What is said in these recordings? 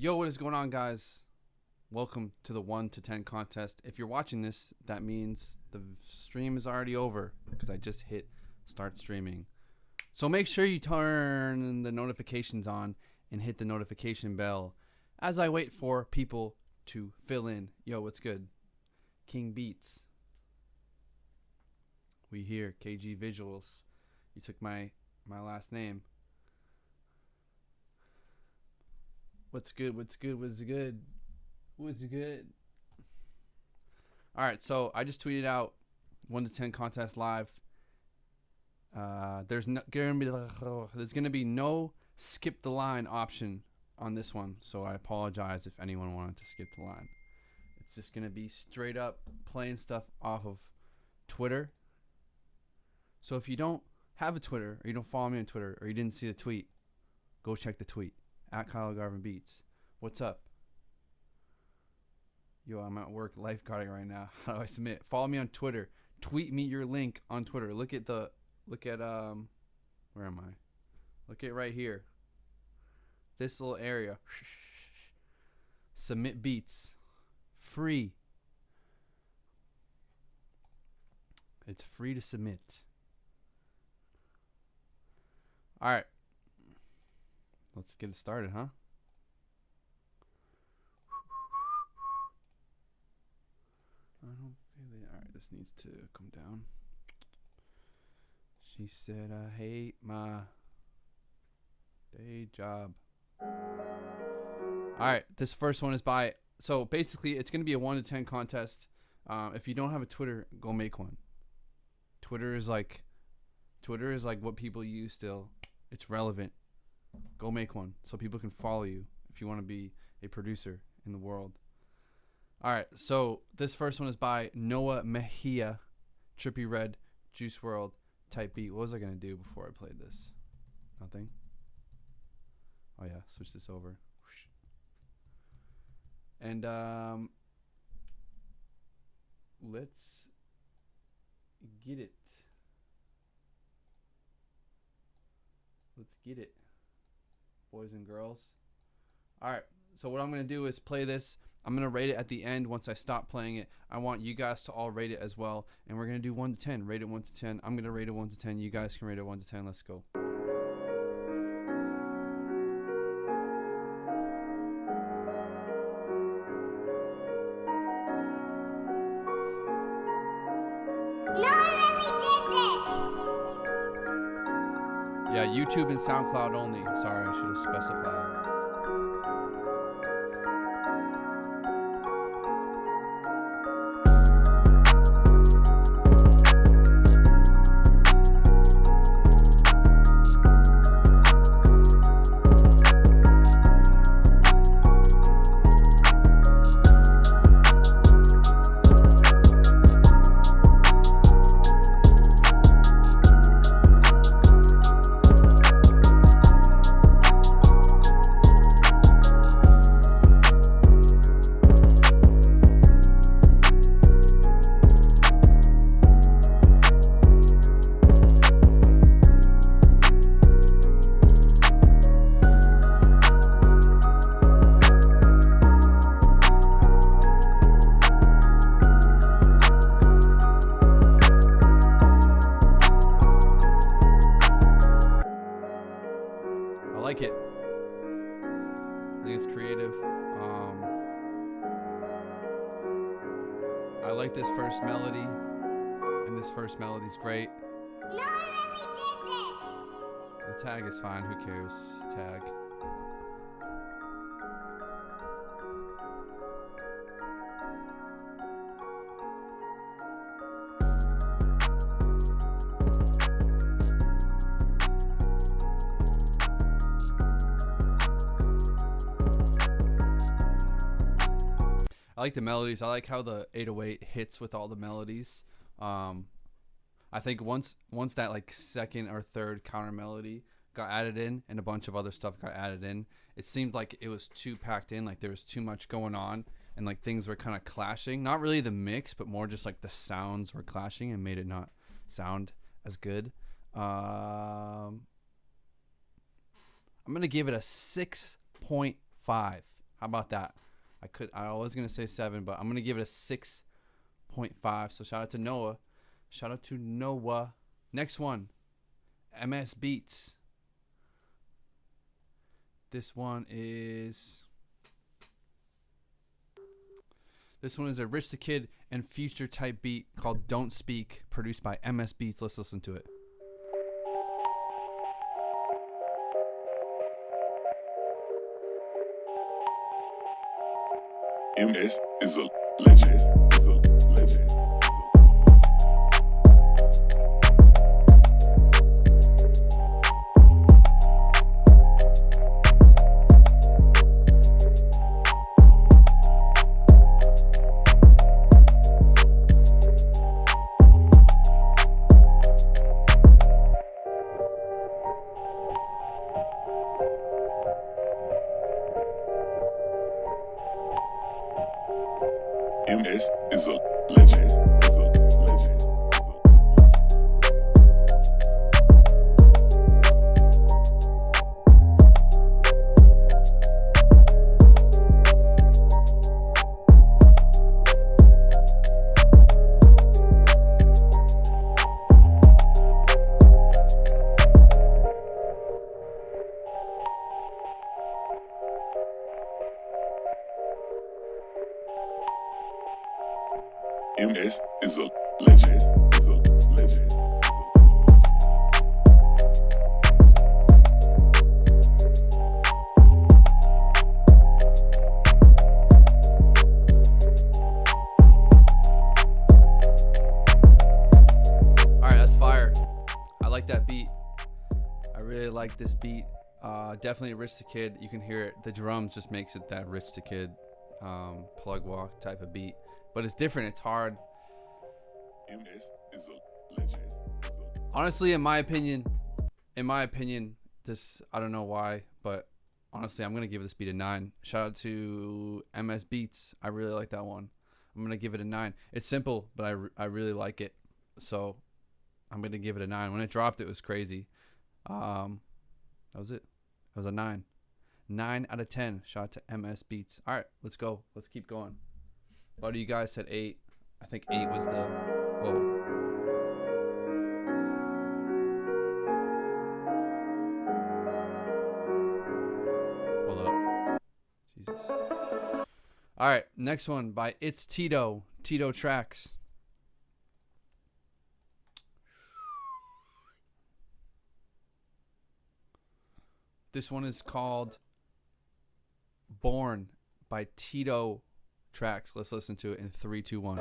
Yo, what is going on, guys? Welcome to the 1 to 10 contest. If you're watching this, that means the stream is already over because I just hit start streaming. So make sure you turn the notifications on and hit the notification bell as I wait for people to fill in. Yo, what's good? King Beats. We here. KG Visuals. You took my last name. What's good? What's good? What's good? What's good? All right, so I just tweeted out 1 to 10 contest live. There's gonna be no skip the line option on this one, so I apologize if anyone wanted to skip the line. It's just gonna be straight up playing stuff off of Twitter. So if you don't have a Twitter, or you don't follow me on Twitter, or you didn't see the tweet, go check the tweet at Kyle Garvin Beats. What's up? Yo, I'm at work lifeguarding right now. How do I submit? Follow me on Twitter. Tweet me your link on Twitter. Look at where am I? Look at right here. This little area. Submit beats. Free. It's free to submit. All right. Let's get it started, huh? I don't feel it. All right, this needs to come down. She said, I hate my day job. All right, this first one is by... So basically, it's going to be a 1 to 10 contest. If you don't have a Twitter, go make one. Twitter is like what people use still. It's relevant. Go make one so people can follow you if you want to be a producer in the world. All right, so this first one is by Noah Mejia, Trippy Red, Juice WRLD, Type Beat. What was I going to do before I played this? Nothing? Oh, yeah, switch this over. And let's get it. Let's get it, boys and girls. All right, so what I'm going to do is play this. I'm going to rate it at the end once I stop playing it. I want you guys to all rate it as well. And we're going to do 1 to 10. Rate it 1 to 10. I'm going to rate it 1 to 10. You guys can rate it 1 to 10. Let's go. Yeah, YouTube and SoundCloud only. Sorry, I should have specified. I like it. I think it's creative. I like this first melody, and this first melody's great. The tag is fine. Who cares? Tag. I like the melodies. I like how the 808 hits with all the melodies. I think once that like second or third counter melody got added in and a bunch of other stuff got added in, it seemed like it was too packed in, like there was too much going on and like things were kind of clashing. Not really the mix, but more just like the sounds were clashing and made it not sound as good. I'm going to give it a 6.5. How about that? I was gonna say 7, but I'm gonna give it a 6.5. So shout out to Noah. Shout out to Noah. Next one, MS Beats. This one is a Rich the Kid and Future type beat called Don't Speak, produced by MS Beats. Let's listen to it. MS is a legend. MS is a legend. MS is a legend. Alright, that's fire. I like that beat. I really like this beat. Definitely Rich the Kid. You can hear it. The drums just makes it that Rich the Kid plug walk type of beat. But it's different. It's hard. MS is a legend. Honestly, in my opinion, this, I don't know why, but honestly, I'm gonna give this beat a 9. Shout out to MS Beats. I really like that one. I'm gonna give it a 9. It's simple, but I really like it, so I'm gonna give it a 9. When it dropped, it was crazy. That was it. It was a 9. 9 out of 10. Shout out to MS Beats. All right, let's go. Let's keep going. A lot of you guys said 8. I think 8 was the... Whoa. Hold up. Jesus. All right, next one by It's Tito. Tito Tracks. This one is called Born by Tito Tracks. Let's listen to it in 3, 2, 1.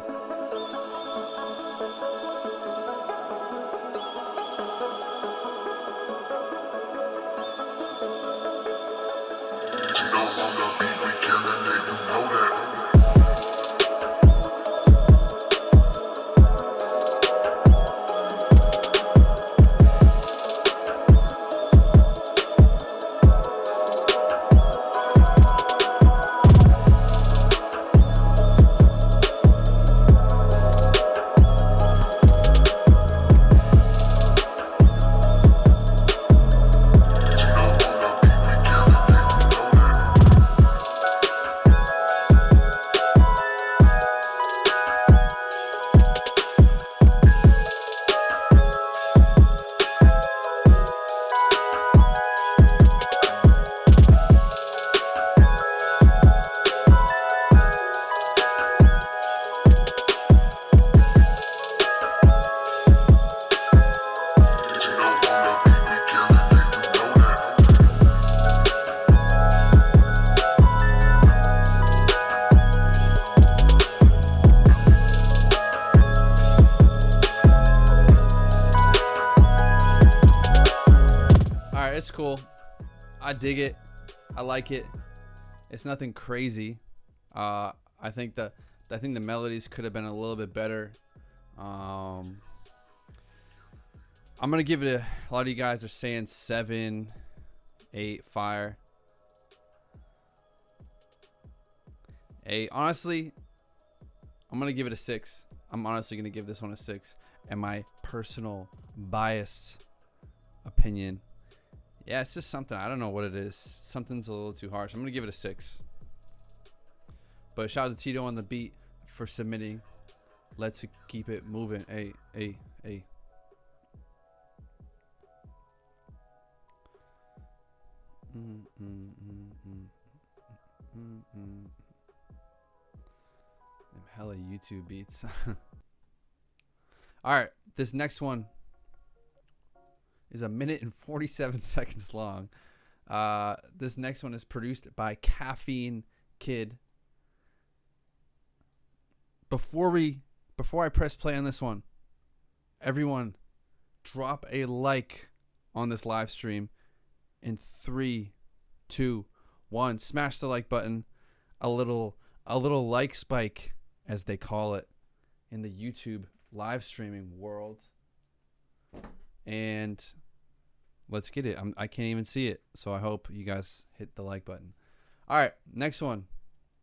It's cool. I dig it. I like it. It's nothing crazy. I think the melodies could have been a little bit better. I'm gonna give it a lot of you guys are saying 7, 8, fire. 8. Honestly, I'm gonna give it a 6. I'm honestly gonna give this one a 6. And my personal biased opinion, yeah, it's just something. I don't know what it is. Something's a little too harsh. I'm gonna give it a 6. But shout out to Tito on the beat for submitting. Let's keep it moving. Hey, hey, hey. Them hella YouTube beats. All right, this next one is 1 minute and 47 seconds long. This next one is produced by Caffeine Kid. Before I press play on this one, everyone drop a like on this live stream in 3, 2, 1. Smash the like button. A little like spike, as they call it in the YouTube live streaming world. And let's get it. I can't even see it, so I hope you guys hit the like button. All right, next one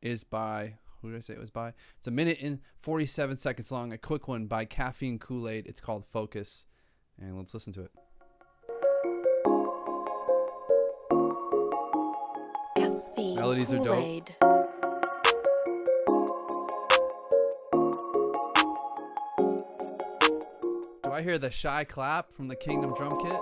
is by, who did I say it was by? It's 1 minute and 47 seconds long. A quick one by Caffeine Kool-Aid. It's called Focus, and let's listen to it. Caffeine Melodies are dope. Kool-Aid. Do I hear the shy clap from the Kingdom drum kit?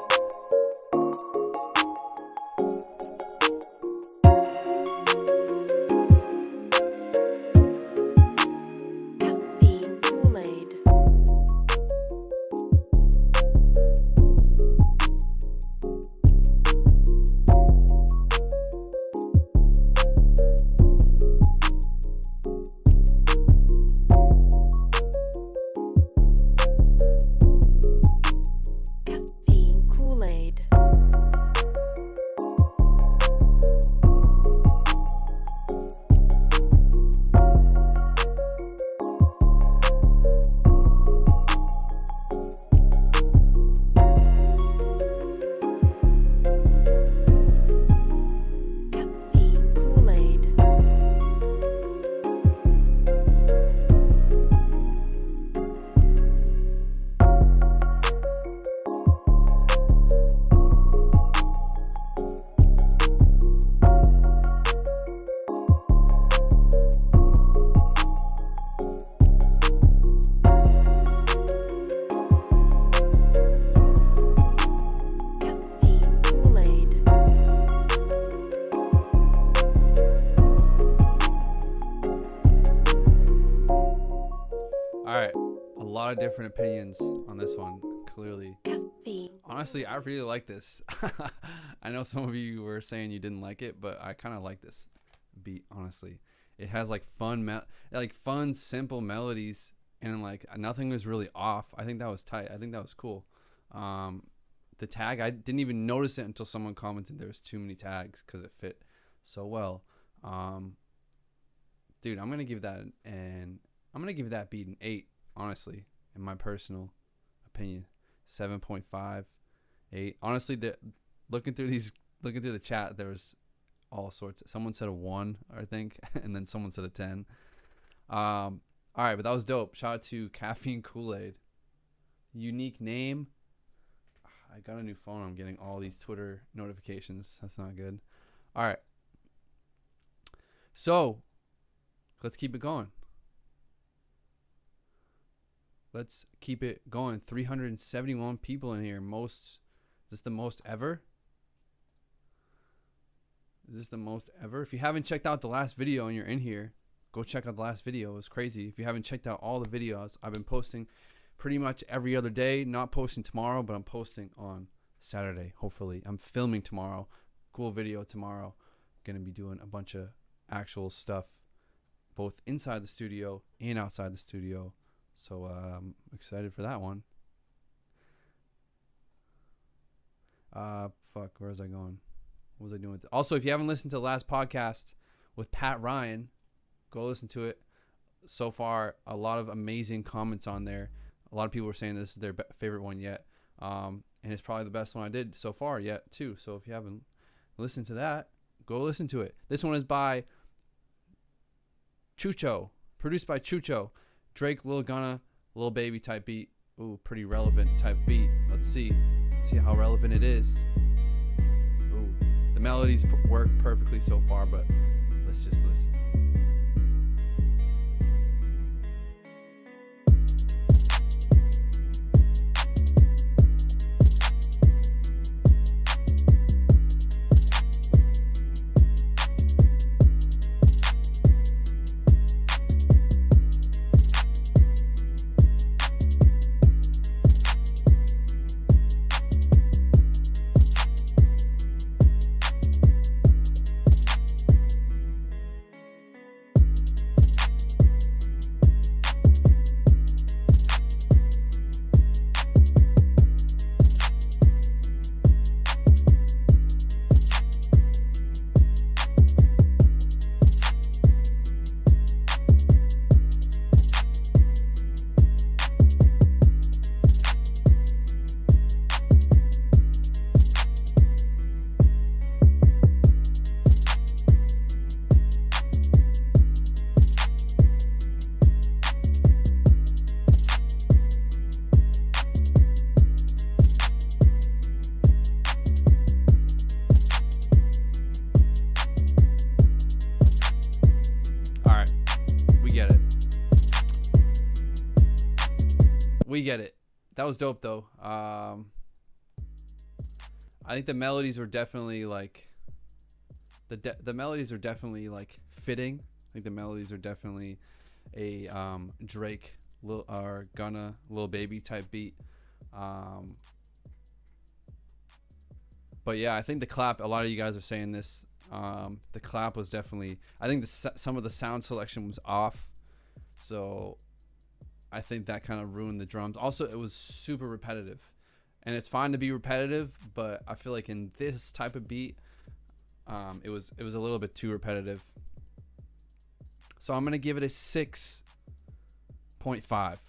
Caffeine Kool-Aid. Caffeine Kool-Aid. Caffeine Kool-Aid. Caffeine Kool-Aid. All right, a lot of different opinions on this one, clearly. Caffeine. Honestly, I really like this. I know some of you were saying you didn't like it, but I kind of like this beat, honestly. It has like fun, simple melodies, and like nothing was really off. I think that was tight. I think that was cool. The tag, I didn't even notice it until someone commented there was too many tags because it fit so well. Dude, I'm gonna give that beat an 8, honestly, in my personal opinion. 7.5, 8. Honestly, looking through the chat, there was all sorts. Someone said a 1, I think, and then someone said a 10. All right, but that was dope. Shout out to Caffeine Kool-Aid. Unique name. I got a new phone. I'm getting all these Twitter notifications. That's not good. All right. So, let's keep it going. Let's keep it going. 371 people in here. Is this the most ever? If you haven't checked out the last video and you're in here, go check out the last video. It was crazy. If you haven't checked out all the videos, I've been posting pretty much every other day. Not posting tomorrow, but I'm posting on Saturday, hopefully. I'm filming tomorrow. Cool video tomorrow. Going to be doing a bunch of actual stuff, both inside the studio and outside the studio. So I'm excited for that one. Where was I going? What was I doing with it? Also, if you haven't listened to the last podcast with Pat Ryan, go listen to it. So far, a lot of amazing comments on there. A lot of people were saying this is their favorite one yet. And it's probably the best one I did so far yet, too. So if you haven't listened to that, go listen to it. This one is by Chucho, produced by Chucho. Drake, Lil Gunna, Lil Baby type beat. Ooh, pretty relevant type beat. Let's see how relevant it is. Ooh, the melodies work perfectly so far, but let's just listen. we get it. That was dope though. I think the melodies were definitely like the melodies are definitely like fitting. I think the melodies are definitely a Drake or Gunna Lil Baby type beat. But yeah, I think the clap. A lot of you guys are saying this. The clap was definitely. I think some of the sound selection was off, so I think that kind of ruined the drums. Also, it was super repetitive, and it's fine to be repetitive, but I feel like in this type of beat, it was a little bit too repetitive. So I'm gonna give it a 6.5. I'm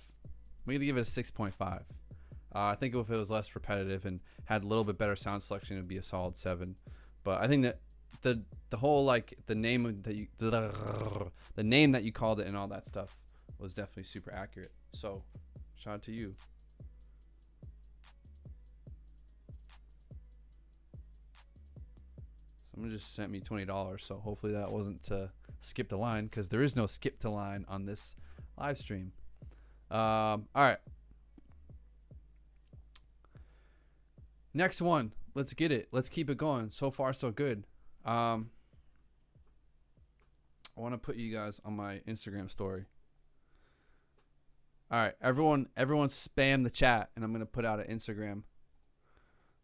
gonna give it a 6.5. I think if it was less repetitive and had a little bit better sound selection, it'd be a solid 7. But I think that the whole like the name that you called it and all that stuff was definitely super accurate. So shout out to you. Someone just sent me $20, so hopefully that wasn't to skip the line, because there is no skip to line on this live stream. All right. Next one. Let's get it. Let's keep it going. So far, so good. I want to put you guys on my Instagram story. All right, everyone spam the chat, and I'm going to put out an Instagram.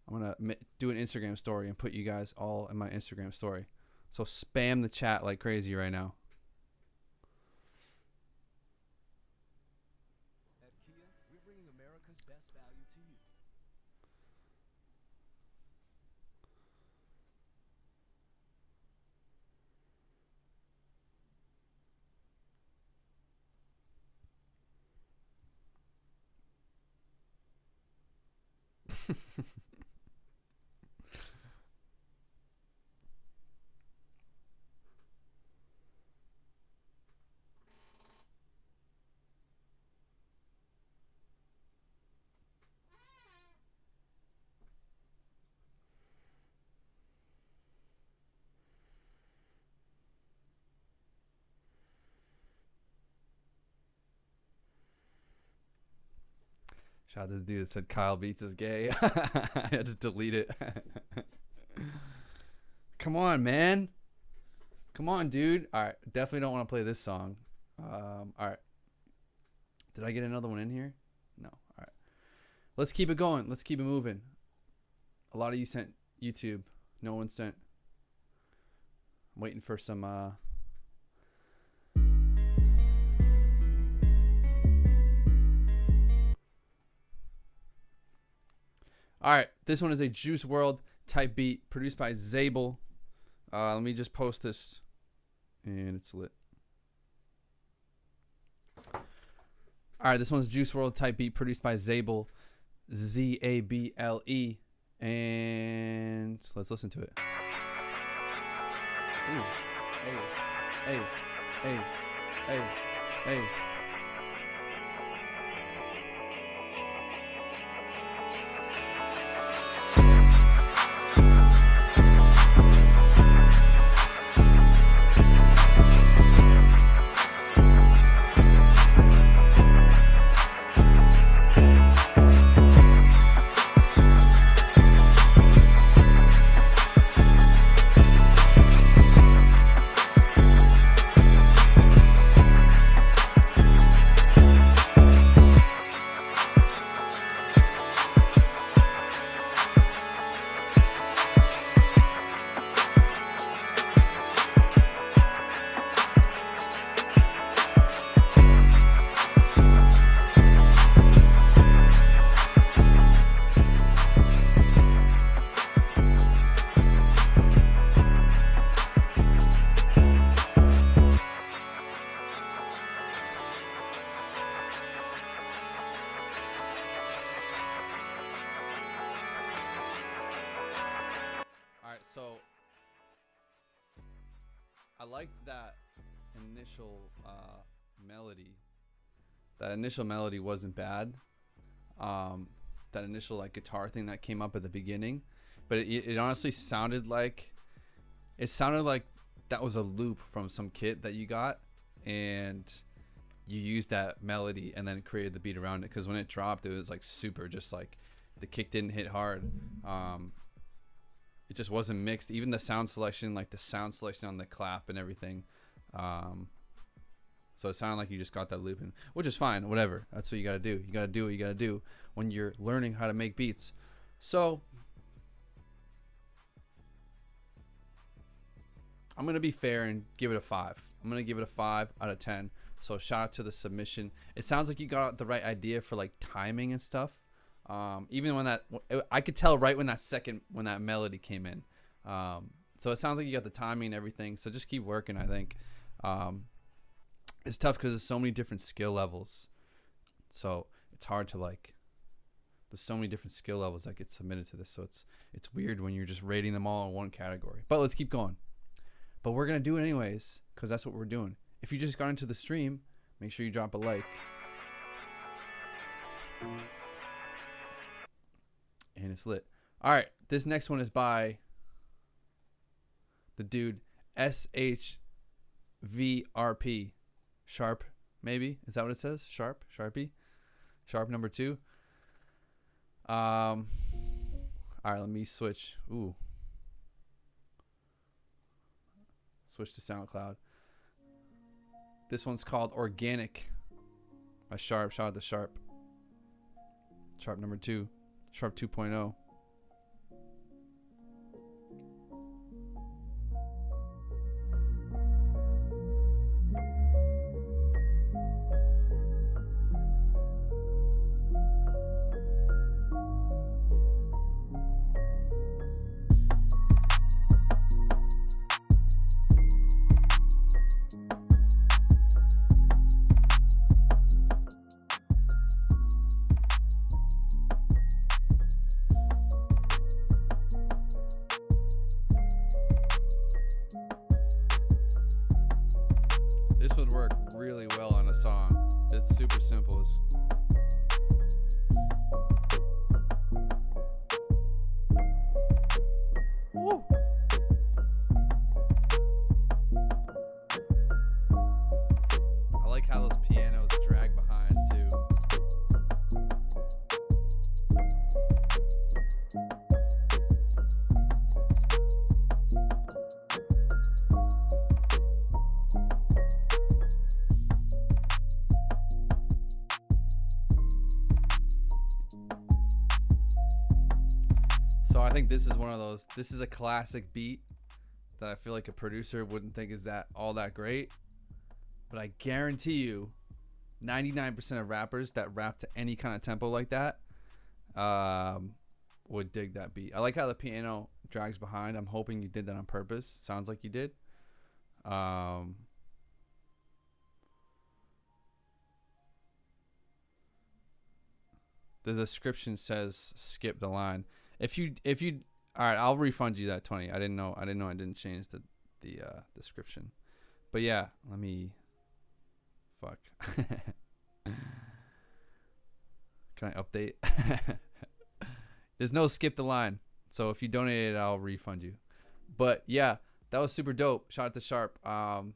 I'm going to do an Instagram story and put you guys all in my Instagram story. So spam the chat like crazy right now. At Kia, we're bringing America's best value to you. Shout out to the dude that said Kyle Beats is gay. I had to delete it. Come on, man. Come on, dude. All right. Definitely don't want to play this song. All right. Did I get another one in here? No. All right. Let's keep it going. Let's keep it moving. A lot of you sent YouTube. No one sent. I'm waiting for some... All right, this one is a Juice WRLD type beat produced by Zabel. Let me just post this, and it's lit. All right, this one's Juice WRLD type beat produced by Zabel, Zable, and let's listen to it. Ooh, hey, hey, hey, hey, hey. So I liked that initial melody. That initial melody wasn't bad. That initial like guitar thing that came up at the beginning, but it honestly sounded like that was a loop from some kit that you got, and you used that melody and then created the beat around it. Because when it dropped, it was like super, just like the kick didn't hit hard. It just wasn't mixed. Even the sound selection, like the sound selection on the clap and everything. So it sounded like you just got that loop in, which is fine. Whatever. That's what you got to do. You got to do what you got to do when you're learning how to make beats. So I'm going to be fair and give it a 5. I'm going to give it a 5 out of 10. So shout out to the submission. It sounds like you got the right idea for like timing and stuff. Even when I could tell right when that melody came in. So it sounds like you got the timing and everything. So just keep working, I think. It's tough because there's so many different skill levels. So it's hard to like, there's so many different skill levels that get submitted to this. So it's weird when you're just rating them all in one category. But let's keep going. But we're going to do it anyways because that's what we're doing. If you just got into the stream, make sure you drop a like. And it's lit. All right, this next one is by the dude SHVRP. Sharp, maybe? Is that what it says? Sharp? Sharpie? Sharp number 2. All right, let me switch. Ooh. Switch to SoundCloud. This one's called Organic by Sharp. Shout out to Sharp. Sharp number 2. Sharp 2.0. This would work really well on a song. It's super simple. Woo. I like how those pianos drag behind too. So I think this is one of those. This is a classic beat that I feel like a producer wouldn't think is that all that great. But I guarantee you, 99% of rappers that rap to any kind of tempo like that would dig that beat. I like how the piano drags behind. I'm hoping you did that on purpose. Sounds like you did. The description says skip the line. If you all right, I'll refund you that 20. I didn't know I didn't change the description. But yeah, let me fuck. Can I update? There's no skip the line. So if you donate it, I'll refund you. But yeah, that was super dope. Shout out to Sharp. I'm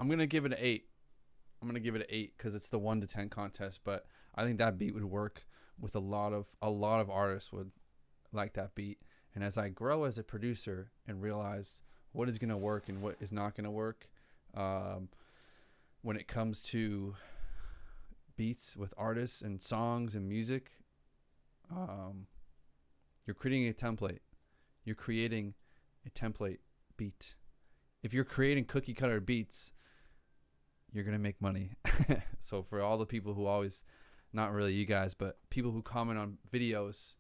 gonna give it an 8. I'm gonna give it an 8 because it's the 1 to 10 contest. But I think that beat would work with a lot of artists would like that beat. And as I grow as a producer and realize what is gonna work and what is not gonna work, when it comes to beats with artists and songs and music, you're creating a template. You're creating a template beat. If you're creating cookie cutter beats, you're going to make money. So for all the people who always, not really you guys, but people who comment on videos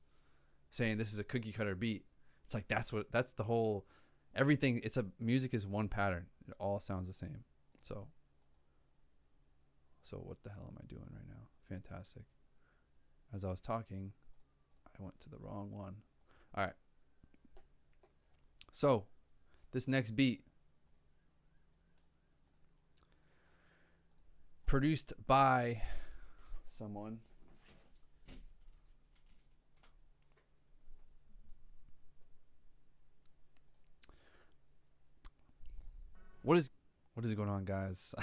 saying this is a cookie cutter beat, it's like that's the whole, everything, music is one pattern. It all sounds the same. So what the hell am I doing right now? Fantastic. As I was talking, I went to the wrong one. All right. So this next beat, produced by someone. What is What is going on, guys?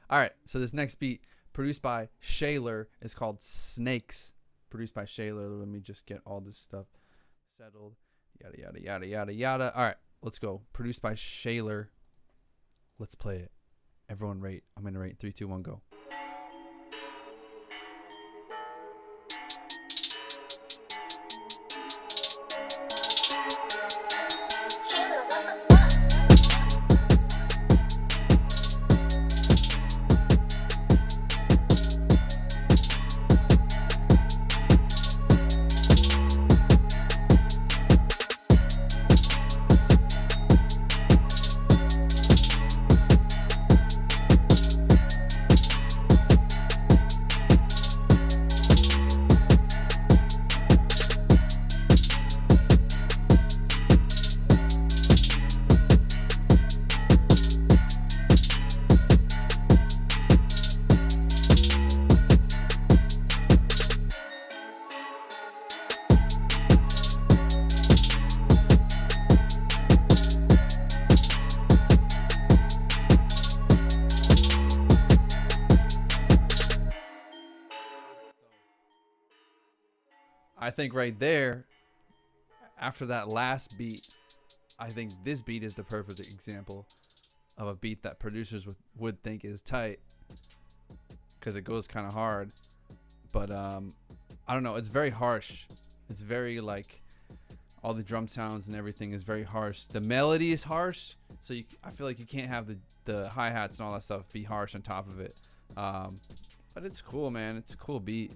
All right, so this next beat, produced by Shaler, is called Snakes. Produced by Shaler. Let me just get all this stuff settled. Yada, yada, yada, yada, yada. All right, let's go. Produced by Shaler. Let's play it. Everyone rate. I'm going to rate 3, 2, 1, go. I think right there, after that last beat, I think this beat is the perfect example of a beat that producers would think is tight, because it goes kind of hard. But I don't know, it's very harsh. It's very like, all the drum sounds and everything is very harsh. The melody is harsh, so I feel like you can't have the hi-hats and all that stuff be harsh on top of it. But it's cool, man. It's a cool beat.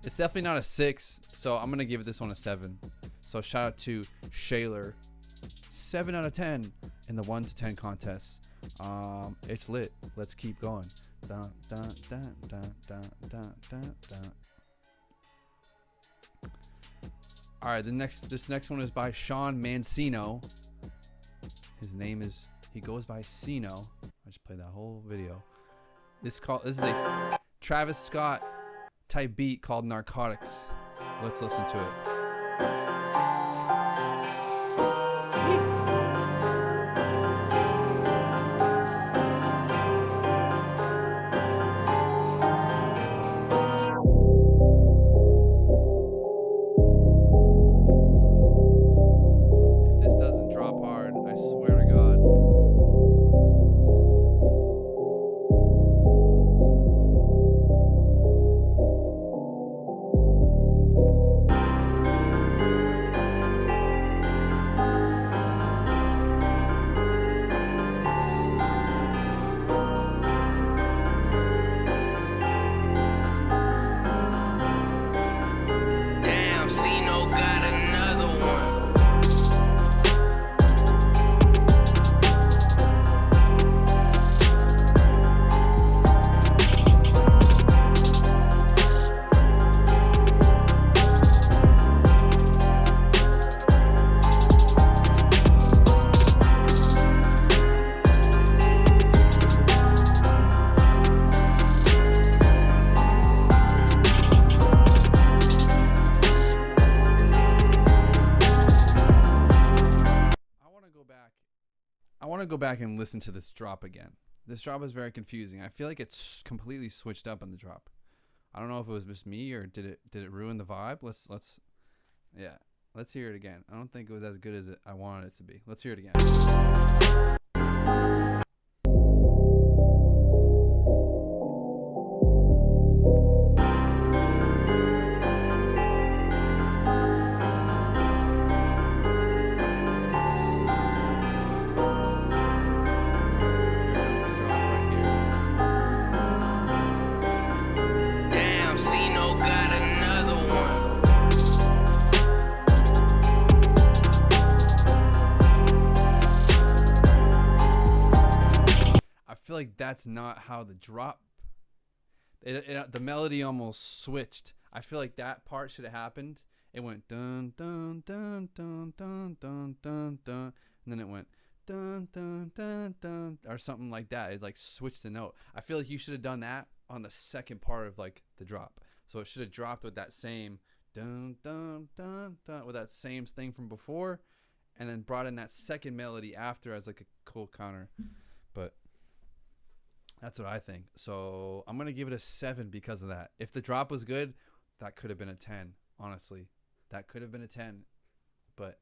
It's definitely not a 6, so I'm gonna give this one a 7. So shout out to Shaler. 7 out of 10 in the 1 to 10 contest. It's lit. Let's keep going. Dun, dun, dun, dun, dun, dun, dun, dun. All right, this next one is by Sean Mancino. His name is, he goes by Sino. I just played that whole video. This is a Travis Scott type beat called Narcotics. Let's listen to it. If this doesn't drop hard, I swear to God. Damn, Cino got another one. I want to go back and listen to this drop again. This drop is very confusing. I feel like it's completely switched up on the drop. I don't know if it was just me or did it ruin the vibe. Let's hear it again. I don't think it was as good as I wanted it to be. Let's hear it again. Damn, Cino got another one. I feel like that's not how the drop. The melody almost switched. I feel like that part should have happened. It went dun dun dun dun dun dun dun dun, and then it went dun dun dun dun or something like that. It like switched the note. I feel like you should have done that on the second part of like the drop. So it should have dropped with that same dun dun dun dun with that same thing from before, and then brought in that second melody after as like a cool counter. But that's what I think. So I'm gonna give it a 7 because of that. If the drop was good, that could have been a 10. Honestly, that could have been a 10. But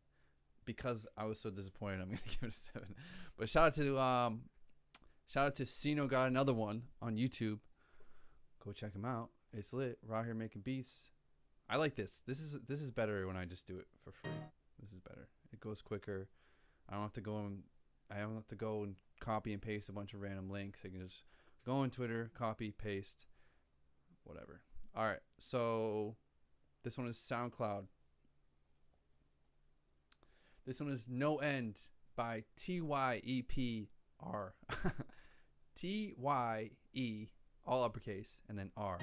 because I was so disappointed, I'm gonna give it a 7. But shout out to Sino Got Another One on YouTube. Go check him out. It's lit. We're out here making beats. I like this. This is better when I just do it for free. This is better. It goes quicker. I don't have to go and copy and paste a bunch of random links. I can just go on Twitter, copy, paste, whatever. All right. So this one is SoundCloud. This one is No End by TYEPR. TYE, all uppercase, and then R.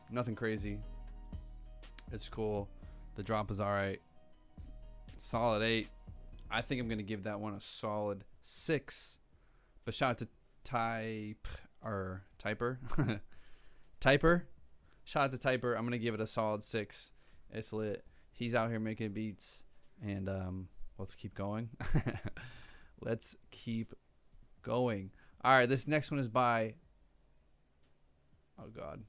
Nothing crazy. It's cool. The drop is all right. Solid 8. I think I'm gonna give that one a solid 6. But shout out to Typer. Typer. Shout out to Typer. I'm gonna give it a solid 6. It's lit. He's out here making beats, and let's keep going. Let's keep going. All right, this next one is by. Oh God.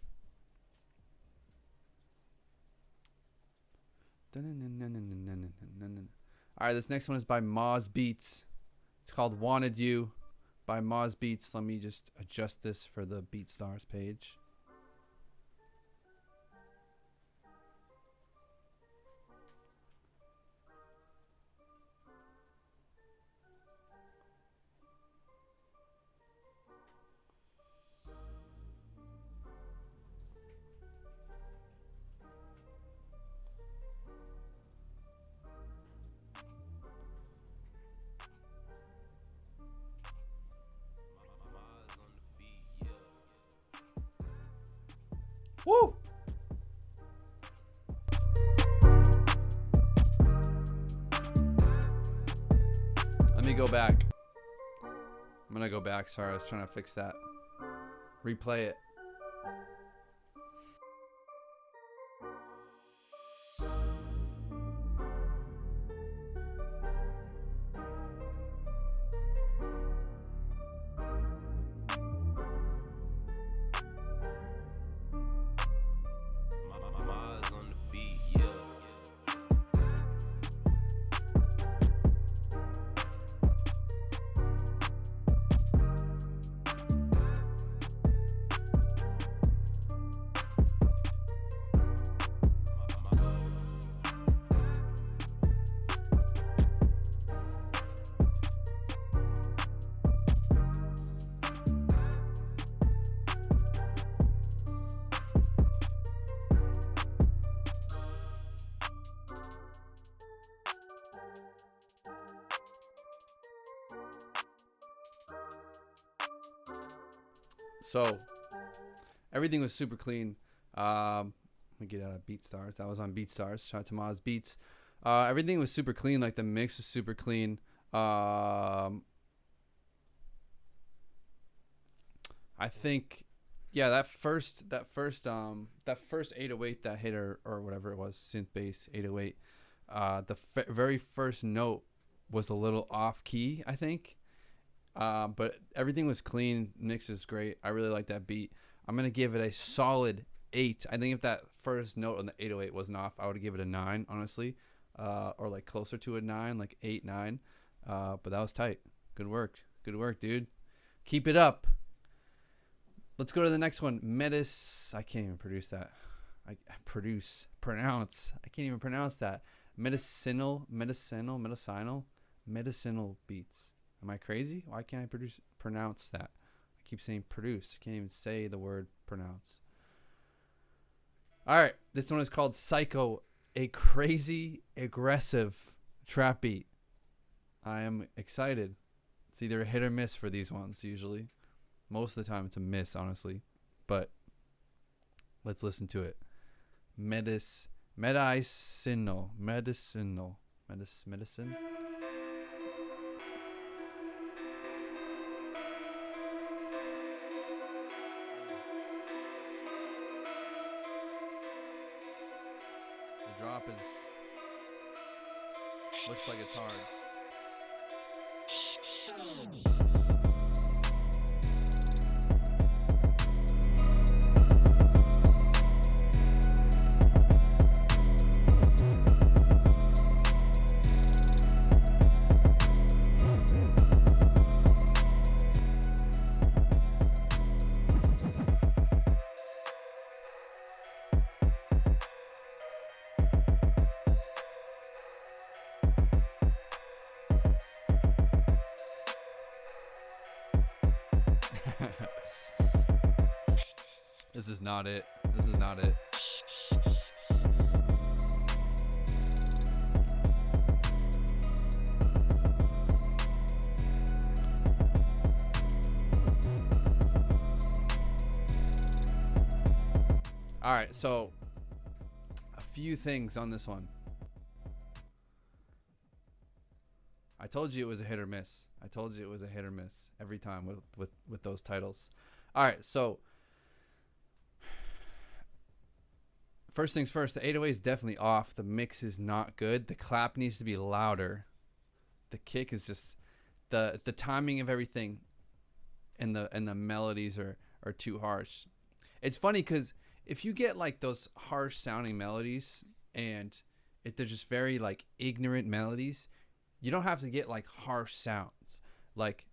All right, this next one is by Moz Beats. It's called Wanted You by Moz Beats. Let me just adjust this for the BeatStars page. Woo! Let me go back. I'm gonna go back. Sorry, I was trying to fix that. Replay it. So everything was super clean. We get out of BeatStars. That was on BeatStars. Shout out to Maz Beats. Everything was super clean. Like the mix was super clean. I think, yeah, that first 808 that hit or whatever it was, synth bass 808. The very first note was a little off key, I think. But everything was clean. Mix was great. I really like that beat. I'm gonna give it a solid 8. I think if that first note on the 808 wasn't off, I would give it a 9, honestly, or like closer to a 9, like 8, 9. But that was tight. Good work, dude. Keep it up. Let's go to the next one. I can't even produce that. Pronounce. I can't even pronounce that. Medicinal beats. Am I crazy? Why can't I pronounce that? I keep saying produce. Can't even say the word pronounce. All right, this one is called Psycho, a crazy, aggressive trap beat. I am excited. It's either a hit or miss for these ones usually. Most of the time it's a miss, honestly. But let's listen to it. Medicinal. Medicine. The drop looks like it's hard. This is not it. All right, so a few things on this one. I told you it was a hit or miss. Every time with those titles. All right, so first things first, the 808 is definitely off. The mix is not good. The clap needs to be louder. The kick is just the timing of everything and the melodies are too harsh. It's funny because if you get like those harsh sounding melodies and if they're just very like ignorant melodies, you don't have to get like harsh sounds. Like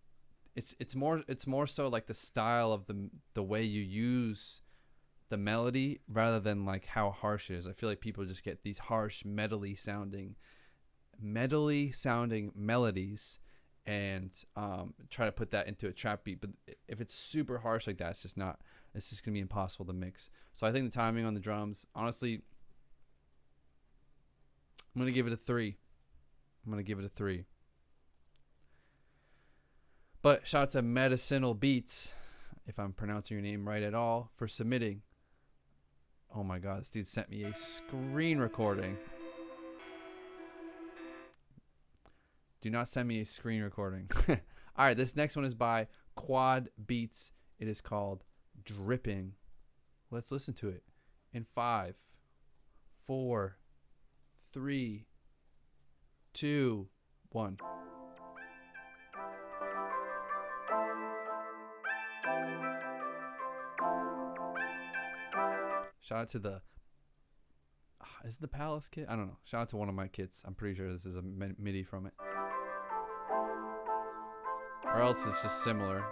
it's more so like the style of the way you use the melody rather than like how harsh it is. I feel like people just get these harsh metally sounding melodies and try to put that into a trap beat. But if it's super harsh like that, it's just gonna be impossible to mix. So I think the timing on the drums, honestly, I'm gonna give it a 3. But shout out to Medicinal Beats, if I'm pronouncing your name right at all, for submitting. Oh my god, this dude sent me a screen recording. Do not send me a screen recording. All right, this next one is by Quad Beats. It is called Dripping. Let's listen to it in 5, 4, 3, 2, 1. Shout out to is it the Palace kid? I don't know. Shout out to one of my kids. I'm pretty sure this is a MIDI from it. Or else it's just similar.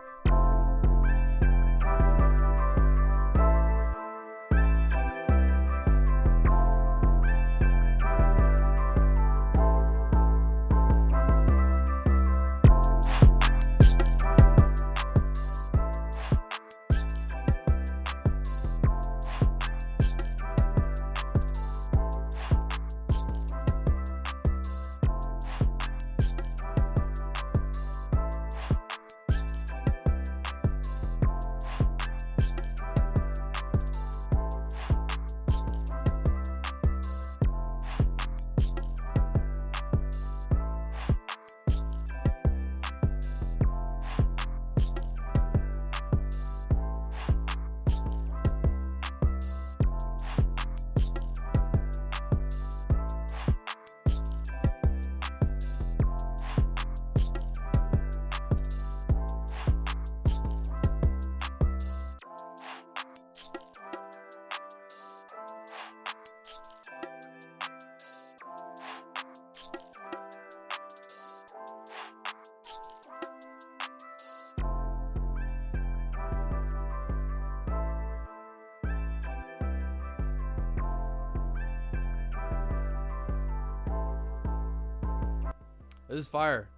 This is fire.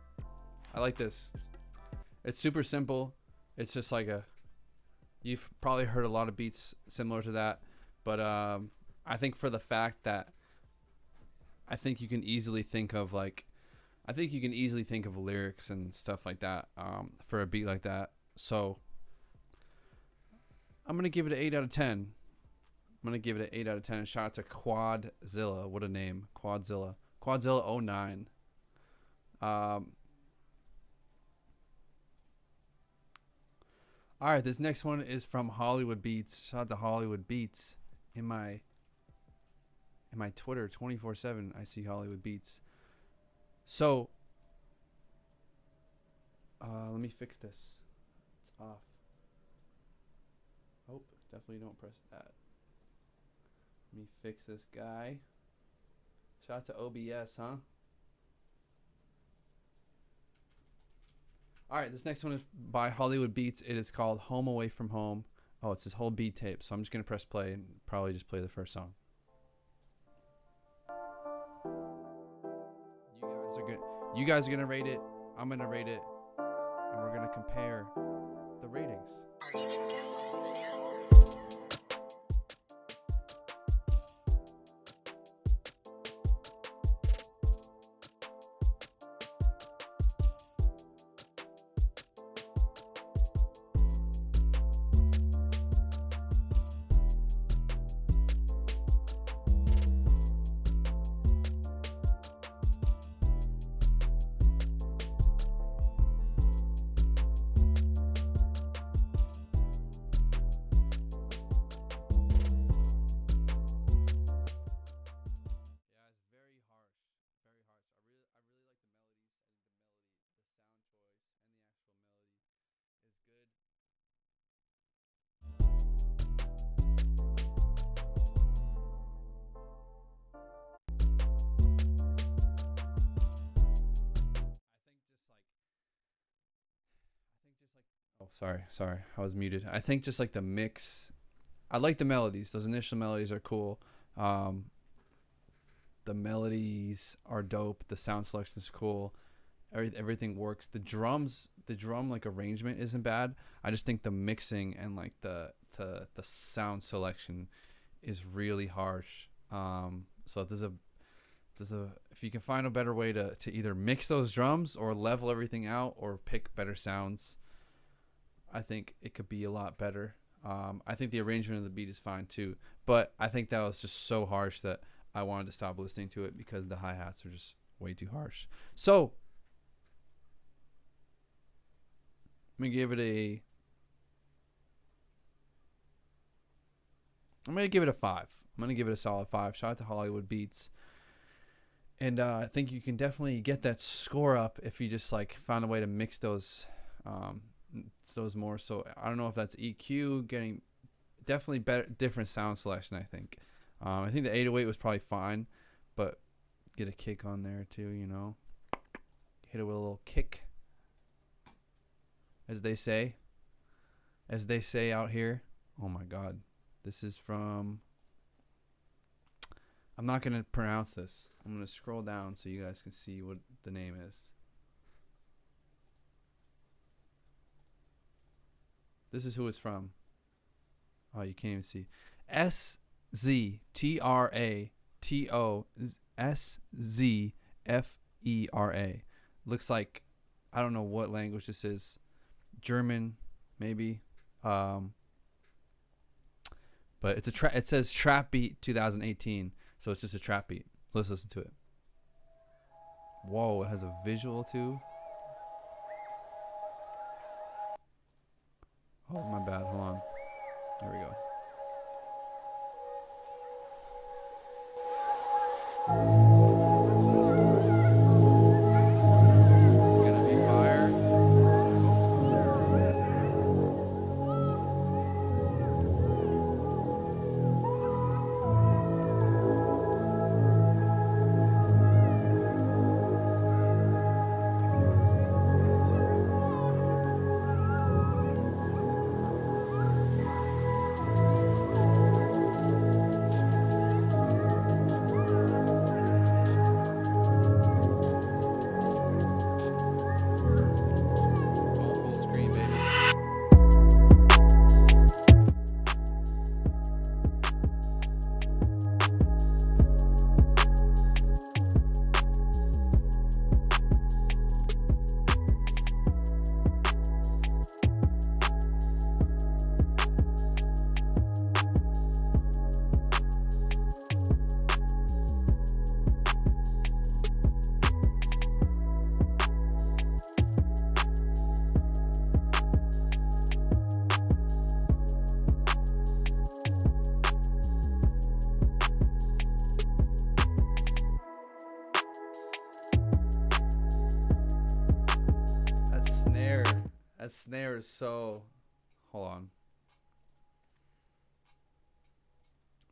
I like this. It's super simple. It's just like you've probably heard a lot of beats similar to that, but I think for the fact that I think you can easily think of lyrics and stuff like that for a beat like that. So I'm gonna give it an 8 out of 10. I'm gonna give it an 8 out of 10. And shout out to Quadzilla. What a name, Quadzilla. Quadzilla 09. All right, this next one is from Hollywood Beats. Shout out to Hollywood Beats. In my Twitter 24/7, I see Hollywood Beats. So let me fix this. It's off. Oh, definitely don't press that. Let me fix this guy. Shout out to OBS, huh? All right, this next one is by Hollywood Beats. It is called Home Away from Home. Oh, it's this whole beat tape. So I'm just going to press play and probably just play the first song. You guys are going to rate it. I'm going to rate it. And we're going to compare the ratings. Are you from California? Yeah, it's very harsh. Very harsh. I really like the melodies. I think the melody, the sound choice and the actual melody is good. Oh, sorry. I was muted. I think just like the mix. I like the melodies. Those initial melodies are cool. The melodies are dope. The sound selection is cool. Everything works. The drum like arrangement isn't bad. I just think the mixing and like the sound selection is really harsh. So if you can find a better way to either mix those drums or level everything out or pick better sounds, I think it could be a lot better. I think the arrangement of the beat is fine too, but I think that was just so harsh that I wanted to stop listening to it because the hi-hats are just way too harsh. So I'm gonna give it a 5. I'm gonna give it a solid 5. Shout out to Hollywood Beats. And I think you can definitely get that score up if you just like found a way to mix those more. So I don't know if that's EQ, getting definitely better, different sound selection. I think the 808 was probably fine, but get a kick on there too. Hit it with a little kick, as they say out here. Oh my God, this is from. I'm not gonna pronounce this. I'm gonna scroll down so you guys can see what the name is. This is who it's from. Oh, you can't even see. SZTRATOSZFERA. Looks like, I don't know what language this is. German, maybe. But it's it says Trap Beat 2018, so it's just a trap beat. Let's listen to it. Whoa, it has a visual too. Oh, my bad. Hold on. There we go. It's gonna be fire. That snare is so. Hold on.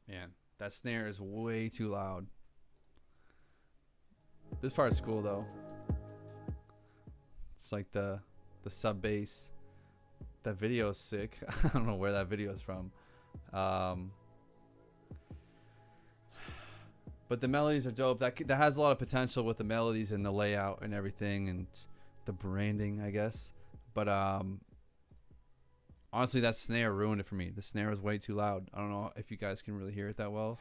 Man, that snare is way too loud. This part's cool though. It's like the sub bass. That video is sick. I don't know where that video is from. But the melodies are dope. That has a lot of potential with the melodies and the layout and everything and the branding, I guess. But honestly, that snare ruined it for me. The snare was way too loud. I don't know if you guys can really hear it that well,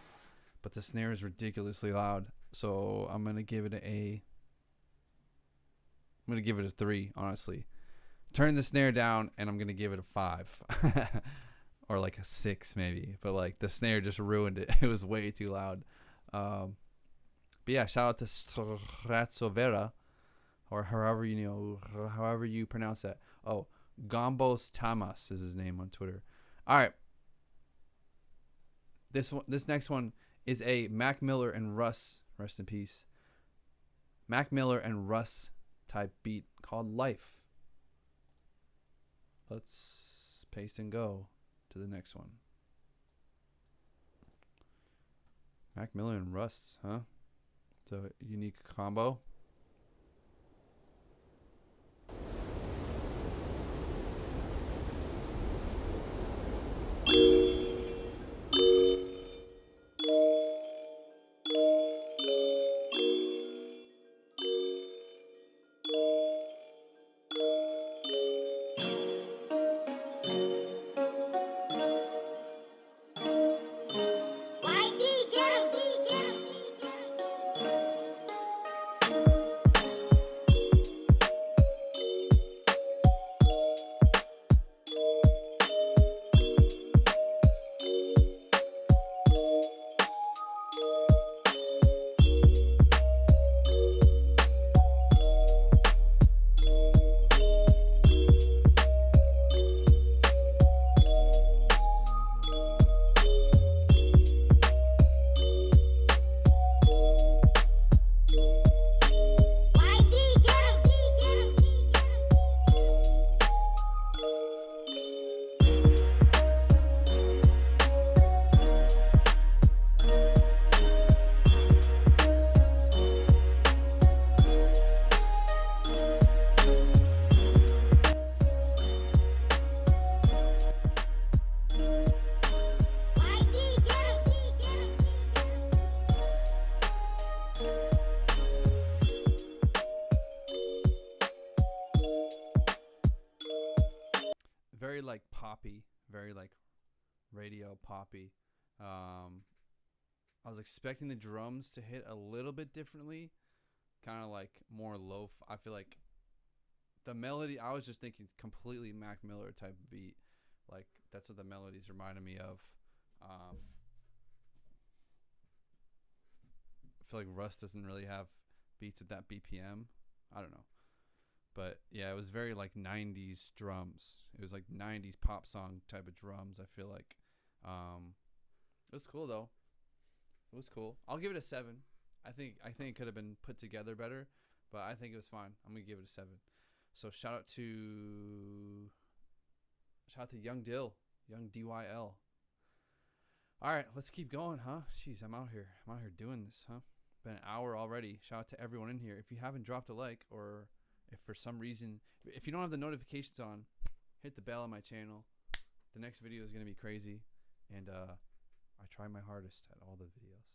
but the snare is ridiculously loud. So I'm gonna give it a 3, honestly. Turn the snare down, and I'm gonna give it a 5, or like a 6 maybe. But like the snare just ruined it. It was way too loud. But yeah, shout out to Stratzovera, or however you pronounce that. Oh, Gombos Tamas is his name on Twitter. All right. This next one is a Mac Miller and Russ, rest in peace. Mac Miller and Russ type beat called Life. Let's paste and go to the next one. Mac Miller and Russ, huh? It's a unique combo. Very like poppy, very like radio poppy. I was expecting the drums to hit a little bit differently, kind of like more low. I feel like the melody, I was just thinking completely Mac Miller type of beat. Like that's what the melodies reminded me of. I feel like Russ doesn't really have beats with that BPM. I don't know. But yeah, it was very like 90s drums. It was like 90s pop song type of drums, I feel like. It was cool though. It was cool. I'll give it a 7. I think it could have been put together better, but I think it was fine. I'm going to give it a 7. So shout out to Young Dill, Young DYL. All right, let's keep going, huh? Jeez, I'm out here doing this, huh? Been an hour already. Shout out to everyone in here. If you haven't dropped a like, or if for some reason, if you don't have the notifications on, hit the bell on my channel. The next video is going to be crazy, and I try my hardest at all the videos.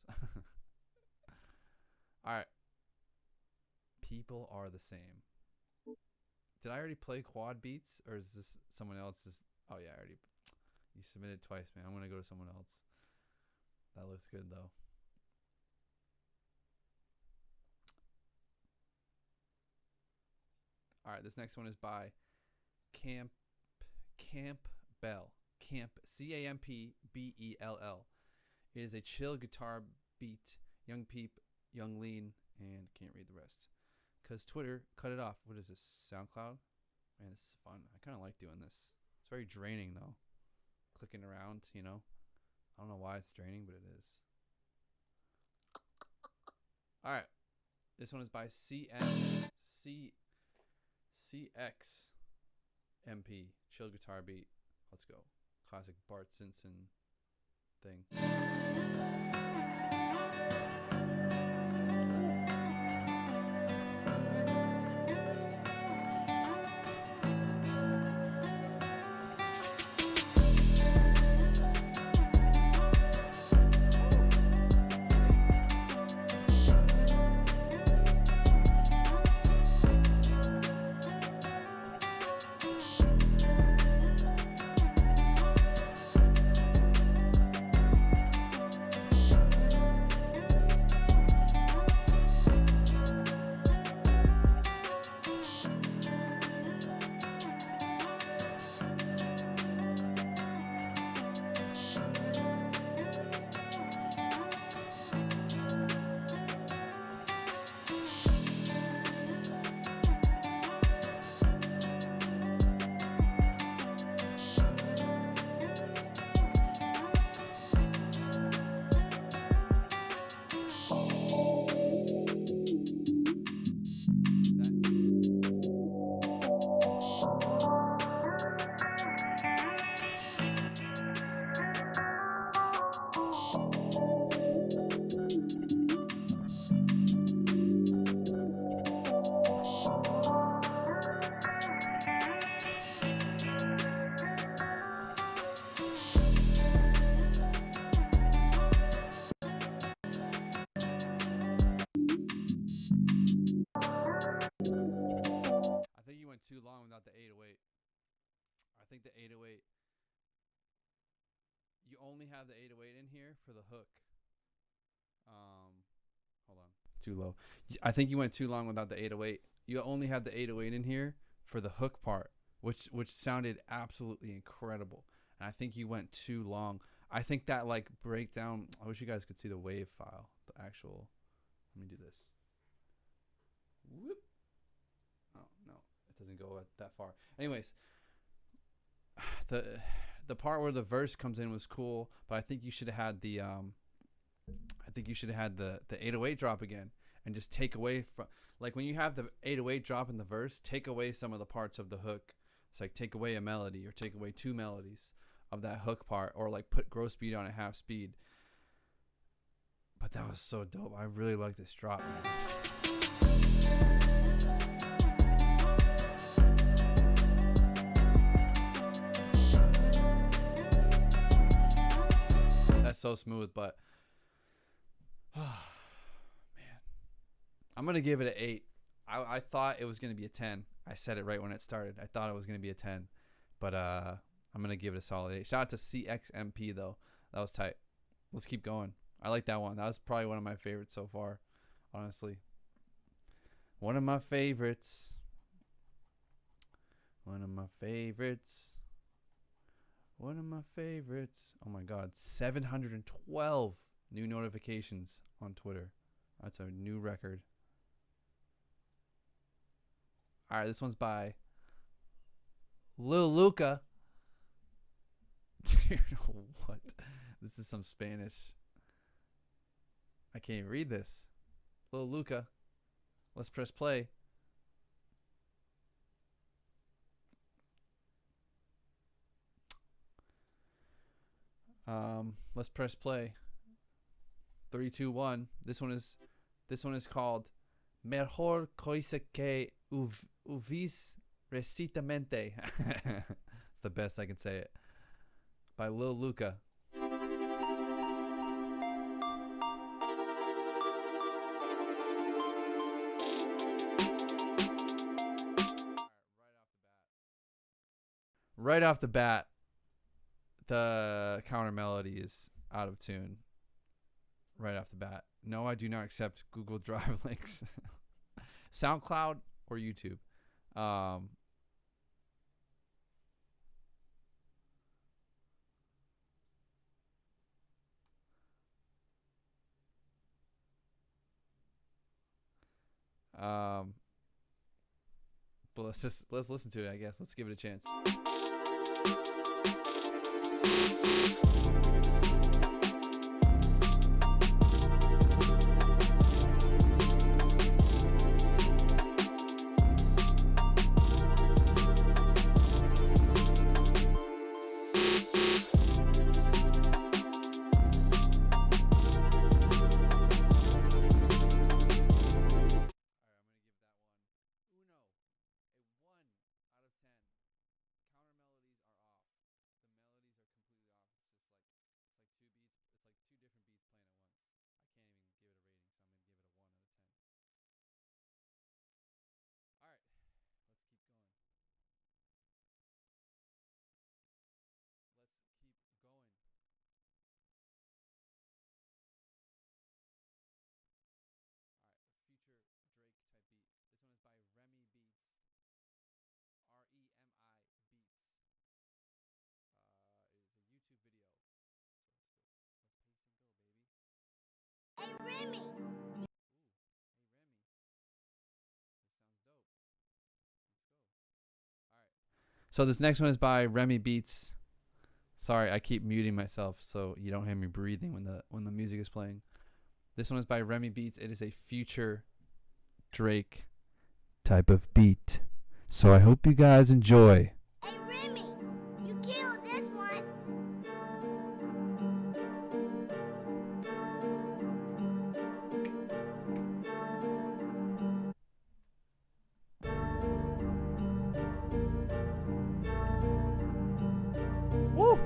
All right. People are the same. Did I already play quad beats, or is this someone else's? Oh yeah, I already. You submitted twice, man. I'm gonna go to someone else. That looks good though. All right, this next one is by Camp Bell. Camp CampBell. It is a chill guitar beat, young peep, young lean, and can't read the rest. Cause Twitter cut it off. What is this? SoundCloud? Man, this is fun. I kind of like doing this. It's very draining though. Clicking around, you know. I don't know why it's draining, but it is. All right, this one is by CX MP, chill guitar beat. Let's go. Classic Bart Simpson thing. I think you went too long without the 808. I think the 808. You only have the 808 in here for the hook. Hold on. Too low. I think you went too long without the 808. You only have the 808 in here for the hook part, which sounded absolutely incredible. And I think you went too long. I think that like breakdown. I wish you guys could see the wave file. The actual. Let me do this. Whoop. Oh no, it doesn't go that far. Anyways, the part where the verse comes in was cool, but I think you should have had the 808 drop again and just take away from, like, when you have the 808 drop in the verse, take away some of the parts of the hook. It's like take away a melody or take away two melodies of that hook part, or like put gross speed on at half speed. But that was so dope. I really like this drop, man. That's so smooth, but man, I'm gonna give it an 8. I thought it was gonna be a 10. I said it right when it started. I thought it was gonna be a 10, but I'm gonna give it a solid 8. Shout out to CXMP though. That was tight. Let's keep going. I like that one. That was probably one of my favorites so far, honestly. One of my favorites. One of my favorites. One of my favorites. Oh my God, 712 new notifications on Twitter. That's a new record. All right, this one's by Lil Luca. Dude, what? This is some Spanish. I can't read this. Lil Luca. Let's press play. Let's press play. 3, 2, 1. This one is called Mejor Cosa que Uvis Recitamente. The best I can say it. By Lil Luca. Right off the bat, the counter melody is out of tune. Right off the bat. No, I do not accept Google Drive links. SoundCloud or YouTube. But let's listen to it, I guess. Let's give it a chance. Remy. So this next one is by Remy Beats. Sorry, I keep muting myself so you don't hear me breathing when the music is playing. This one is by Remy Beats. It is a future Drake type of beat. So I hope you guys enjoy. Hey, Remy, you killed this one. Woo!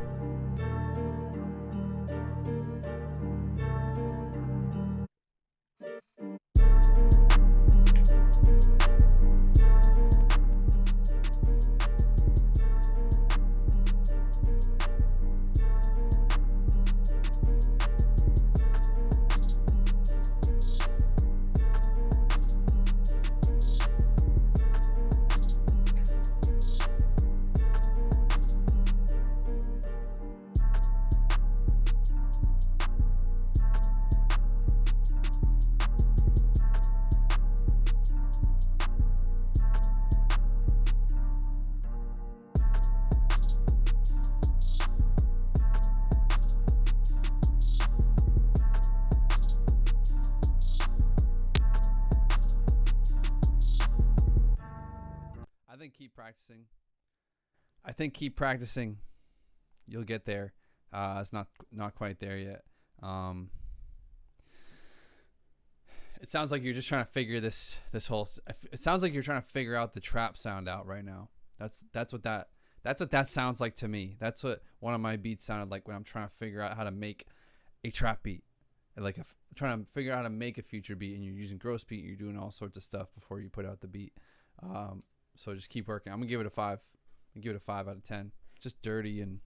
I think keep practicing. I think keep practicing. You'll get there. It's not quite there yet. It sounds like you're just trying to figure this whole. It sounds like you're trying to figure out the trap sound out right now. That's what that sounds like to me. That's what one of my beats sounded like when I'm trying to figure out how to make a trap beat. Like if trying to figure out how to make a future beat, and you're using gross beat, you're doing all sorts of stuff before you put out the beat. So just keep working. I'm gonna give it a 5. I'm gonna give it a 5 out of 10. Just dirty and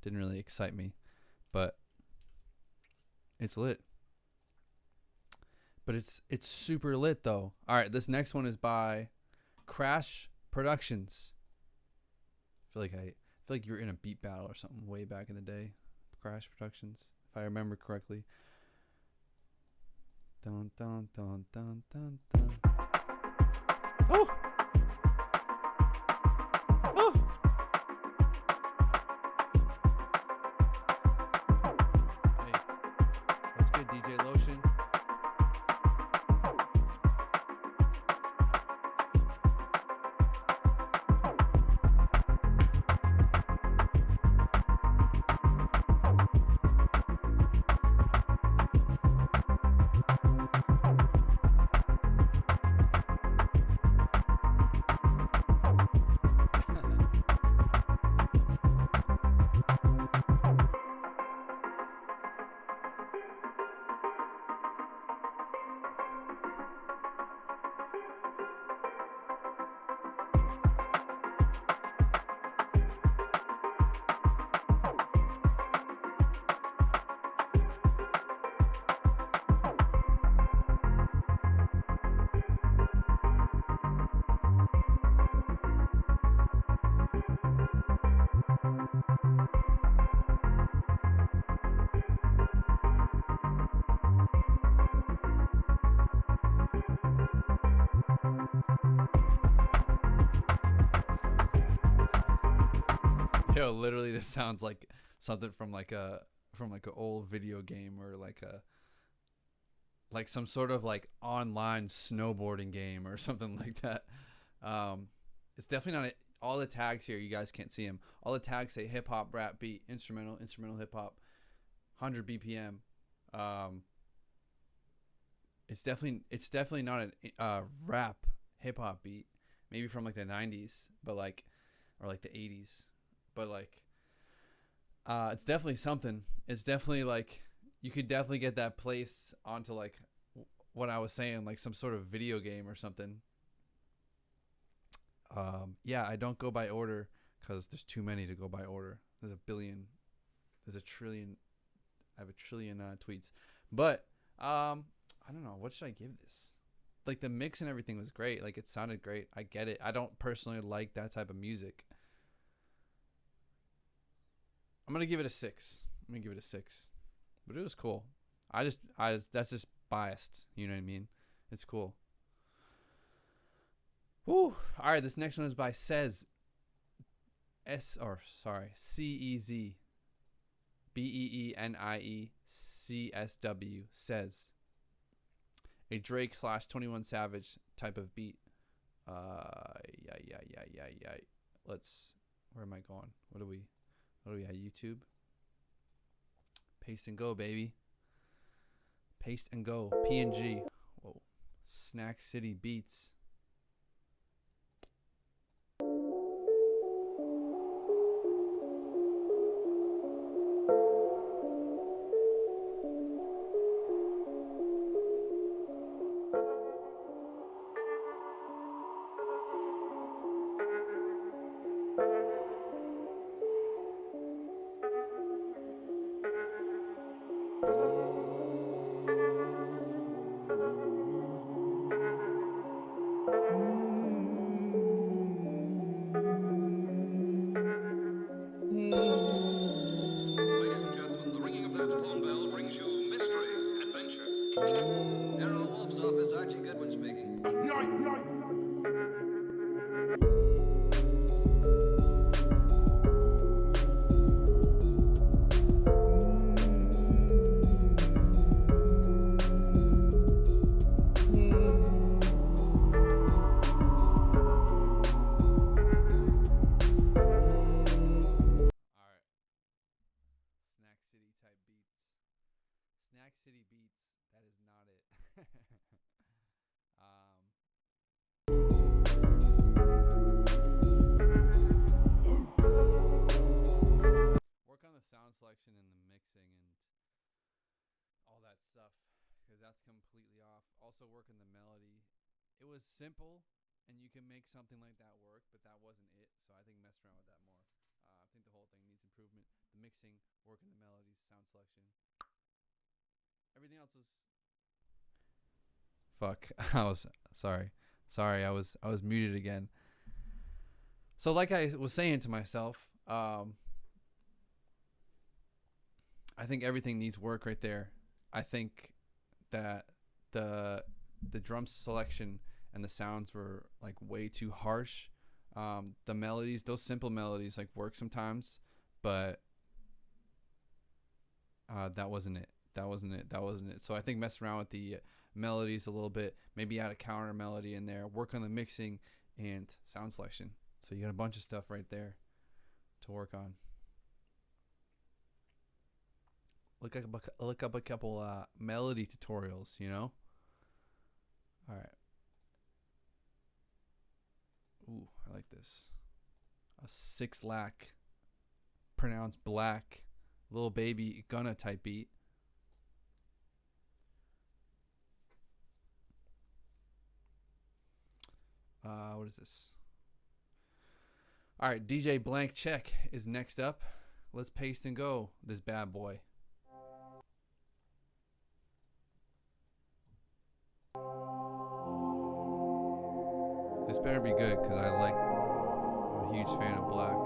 didn't really excite me, but it's lit. But it's super lit though. All right, this next one is by Crash Productions. I feel like you were in a beat battle or something way back in the day. Crash Productions, if I remember correctly. Dun dun dun dun dun dun. Oh. Oh. Hey, what's good, DJ Lotion? Yo, literally, this sounds like something from like an old video game or like some sort of like online snowboarding game or something like that. It's definitely not all the tags here. You guys can't see them. All the tags say hip hop, rap, beat, instrumental hip hop, 100 BPM. It's definitely not a rap hip hop beat. Maybe from like the 90s, but like or like the 80s. But like it's definitely something. It's definitely like you could definitely get that place onto like what I was saying, like some sort of video game or something. Yeah, I don't go by order because there's too many to go by order. There's a trillion. I have a trillion tweets, but I don't know. What should I give this? Like the mix and everything was great. Like it sounded great. I get it. I don't personally like that type of music. I'm gonna give it a 6. But it was cool. That's just biased. You know what I mean? It's cool. Woo. All right, this next one is by Cez. CEZ. BEENIECSW. Cez. A Drake / 21 Savage type of beat. Yeah. Where am I going? What do we at? YouTube? Paste and go, baby. Paste and go. PNG. Whoa. Snack City Beats. Ladies and gentlemen, the ringing of that phone bell brings you mystery, adventure. Arrow Wolf's office, Archie Goodwin speaking. Alright. Snack City type beats. Snack City beats. That is not it. Work on the sound selection and the mixing and all that stuff, because that's completely off. Also work on the melody. It was simple, and you can make something like that work, but that wasn't it. So I think mess around with that more. I think the whole thing needs improvement. The mixing, work on the melodies, sound selection. Everything else was. Fuck. I was sorry. I was muted again. So like I was saying to myself, I think everything needs work right there. I think that the drum selection and the sounds were like way too harsh. The melodies, those simple melodies, like work sometimes, but that wasn't it. So I think mess around with the melodies a little bit, maybe add a counter melody in there, work on the mixing and sound selection. So you got a bunch of stuff right there to work on. Look up a couple melody tutorials, you know? All right. Ooh, I like this. A 6 lack, pronounced black, Lil Baby Gunna type beat. What is this? All right, DJ Blank Check is next up. Let's paste and go this bad boy. This better be good, because I'm a huge fan of Black.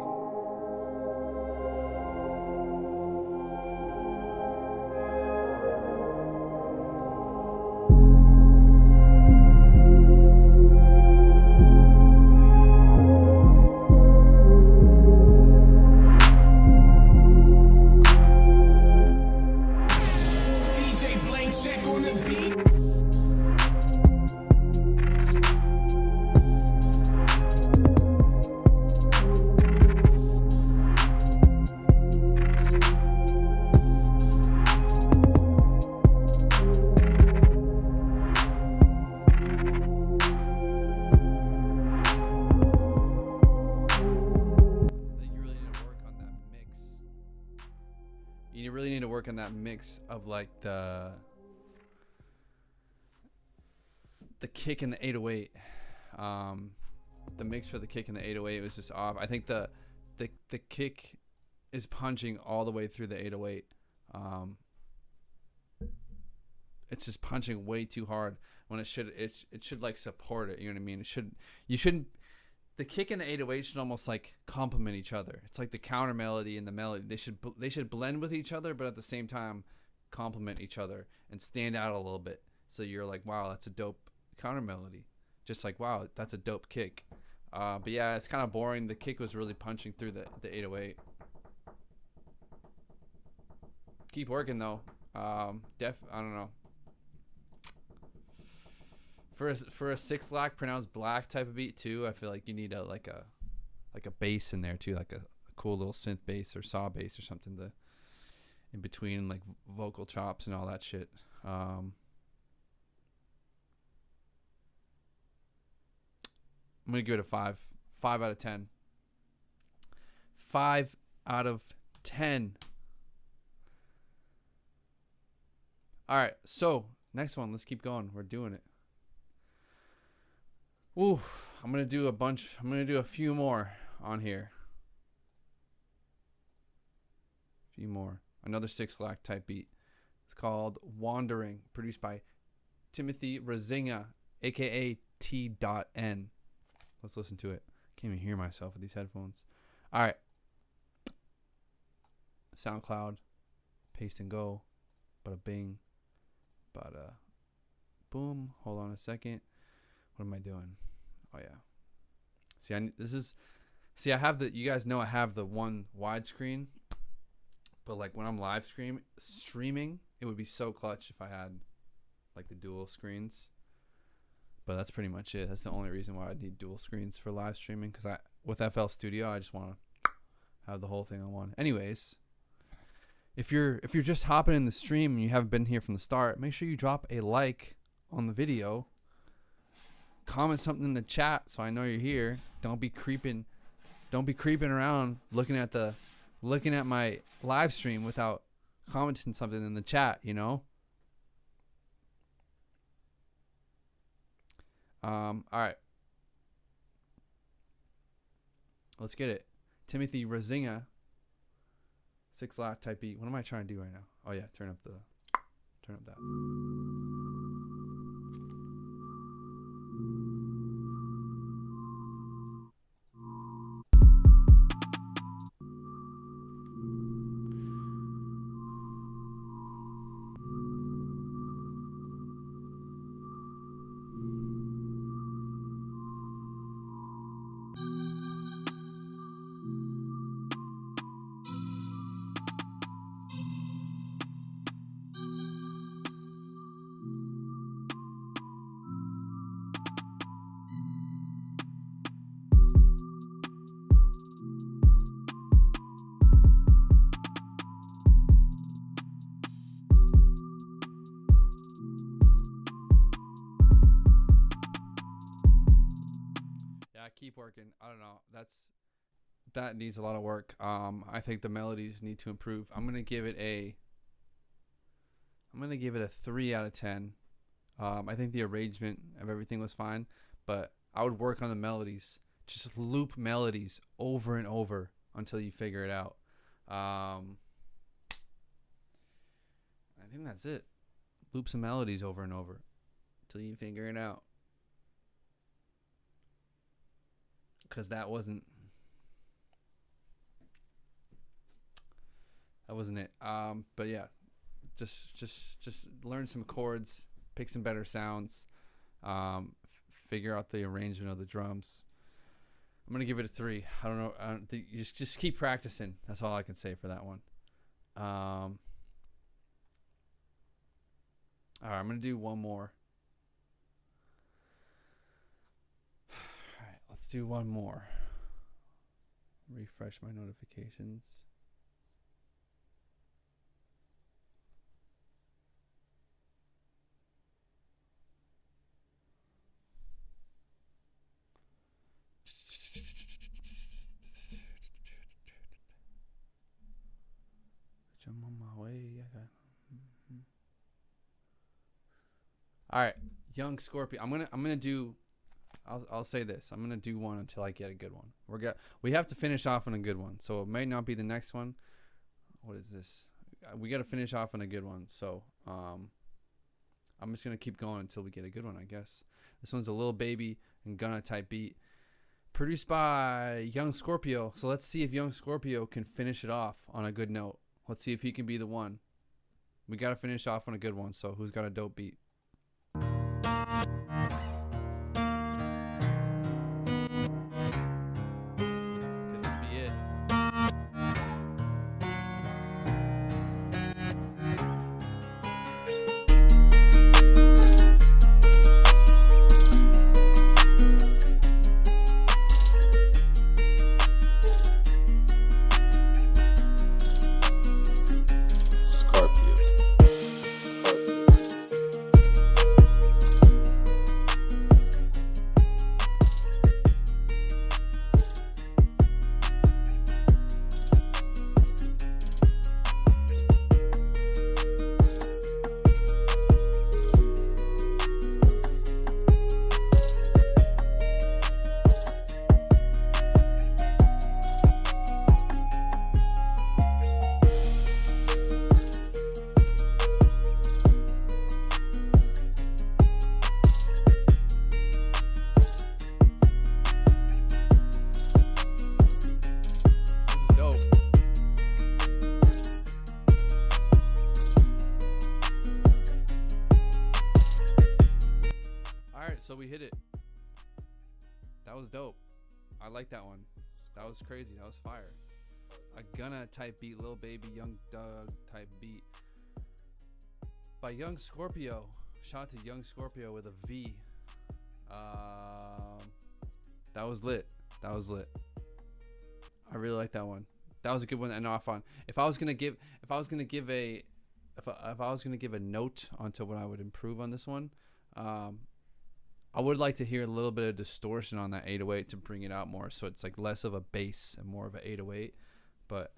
DJ Blank Check on the beat. You really need to work on that mix of like the kick and the 808. The mix for the kick and the 808 was just off. I think the kick is punching all the way through the 808. It's just punching way too hard when it should like support it. You know what I mean? The kick and the 808 should almost like complement each other. It's like the counter melody and the melody. They should blend with each other, but at the same time, complement each other and stand out a little bit. So you're like, wow, that's a dope counter melody. Just like, wow, that's a dope kick. But yeah, it's kind of boring. The kick was really punching through the 808. Keep working though. I don't know. For a 6-lack pronounced black type of beat too, I feel like you need a bass in there too, like a cool little synth bass or saw bass or something to in between like vocal chops and all that shit. I'm gonna give it a 5 out of 10. 5 out of 10. All right, so next one, let's keep going. We're doing it. Ooh, I'm gonna do a few more on here. A few more. Another 6-lack type beat. It's called Wandering, produced by Timothy Razinga, aka T.N. Let's listen to it. Can't even hear myself with these headphones. All right. SoundCloud, paste and go, bada bing, bada boom. Hold on a second. What am I doing? Oh yeah. See, I have the. You guys know I have the one widescreen, but like when I'm live streaming, it would be so clutch if I had like the dual screens. But that's pretty much it. That's the only reason why I need dual screens for live streaming. Because with FL Studio, I just want to have the whole thing on one. Anyways, if you're just hopping in the stream and you haven't been here from the start, make sure you drop a like on the video. Comment something in the chat so I know you're here. Don't be creeping around looking at my live stream without commenting something in the chat, you know? All right. Let's get it. Timothy Razinga, 6-lack type beat. What am I trying to do right now? Oh yeah, turn up that. Keep working. I don't know. That needs a lot of work. I think the melodies need to improve. I'm gonna give it a 3 out of 10. I think the arrangement of everything was fine, but I would work on the melodies. Just loop melodies over and over until you figure it out. I think that's it. Loop some melodies over and over until you figure it out. Because that wasn't it. But yeah, just learn some chords, pick some better sounds, figure out the arrangement of the drums. I'm gonna give it a 3. I don't know. You just keep practicing. That's all I can say for that one. All right, I'm gonna do one more. Let's do one more. Refresh my notifications. I'm on my way. All right, Young Scorpion. I'm gonna do. I'll say this. I'm gonna do one until I get a good one. We have to finish off on a good one, so it may not be the next one. What is this? We got to finish off on a good one. So I'm just gonna keep going until we get a good one, I guess. This one's a Lil Baby and Gunna type beat, produced by Young Scorpio. So let's see if Young Scorpio can finish it off on a good note. Let's see if he can be the one. We gotta finish off on a good one. So who's got a dope beat? Could this be it? Scorpio. This is dope. All right, so we hit it. That was dope. I like that one. That was crazy. That was fire. A Gunna type beat, Lil Baby, Young Doug type beat by Young Scorpio. Shout out to Young Scorpio with a V. That was lit. That was lit. I really like that one. That was a good one to end off on. If I was gonna give a note onto what I would improve on this one, I would like to hear a little bit of distortion on that 808 to bring it out more, so it's like less of a bass and more of an 808. But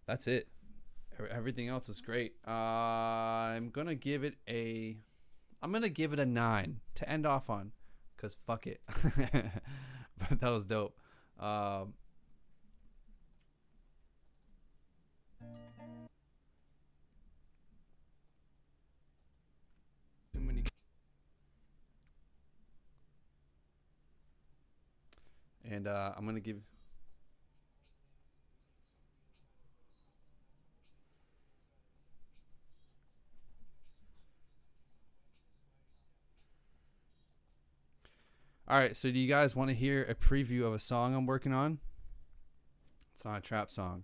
that's it. Everything else is great. I'm gonna give it a 9 to end off on, cause fuck it. But that was dope. Too many. And I'm gonna give. All right, so do you guys want to hear a preview of a song I'm working on? It's not a trap song.